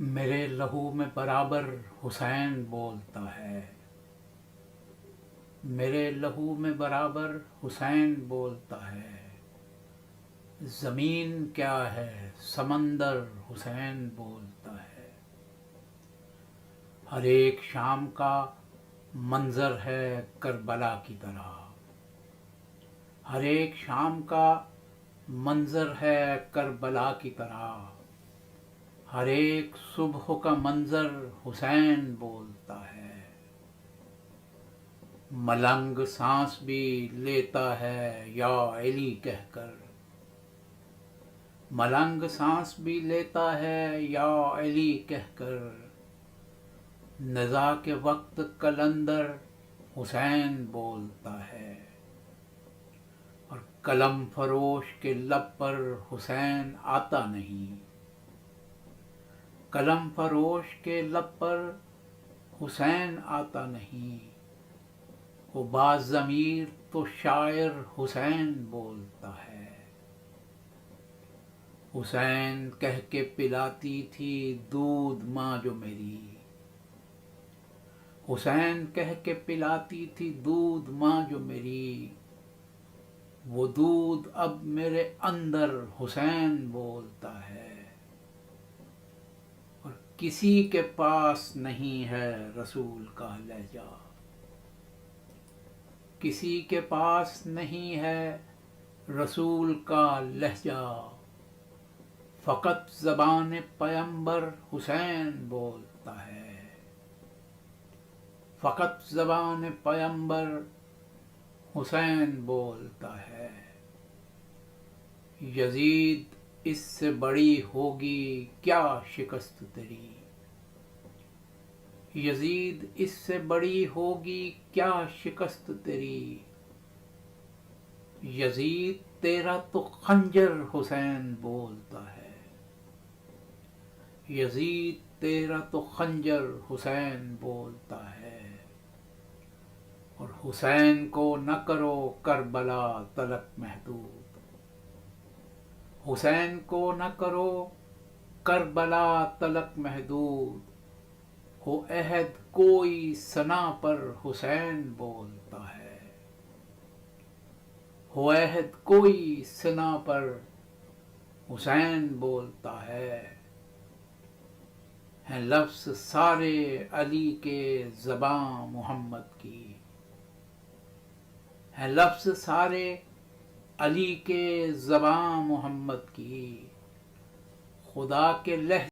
میرے لہو میں برابر حسین بولتا ہے، میرے لہو میں برابر حسین بولتا ہے۔ زمین کیا ہے سمندر حسین بولتا ہے۔ ہر ایک شام کا منظر ہے کربلا کی طرح، ہر ایک شام کا منظر ہے کربلا کی طرح۔ ہر ایک صبح کا منظر حسین بولتا ہے۔ ملنگ سانس بھی لیتا ہے یا علی کہہ کر، ملنگ سانس بھی لیتا ہے یا علی کہہ کر۔ نزاع کے وقت قلندر حسین بولتا ہے، اور قلم فروش کے لب پر حسین آتا نہیں۔ قلم فروش کے لب پر حسین آتا نہیں۔ وہ باضمیر تو شاعر حسین بولتا ہے۔ حسین کہہ کے پلاتی تھی دودھ ماں جو میری، حسین کہہ کے پلاتی تھی دودھ ماں جو میری۔ وہ دودھ اب میرے اندر حسین بولتا ہے۔ اور کسی کے پاس نہیں ہے رسول کا لہجہ، کسی کے پاس نہیں ہے رسول کا لہجہ۔ فقط زبان پیمبر حسین بولتا ہے، فقط زبان پیمبر حسین بولتا ہے۔ یزید اس سے بڑی ہوگی کیا شکست تیری، یزید اس سے بڑی ہوگی کیا شکست تیری۔ یزید تیرا تو خنجر حسین بولتا ہے، یزید تیرا تو خنجر حسین بولتا ہے۔ اور حسین کو نہ کرو کربلا تلک محدود، حسین کو نہ کرو کربلا تلک محدود۔ ہو عہد کوئی ثنا پر حسین بولتا ہے، ہو عہد کوئی ثنا پر حسین بولتا ہے۔ ہیں لفظ سارے علی کے زباں محمد کی، ہیں لفظ سارے علی کے زباں محمد کی۔ خدا کے لہجے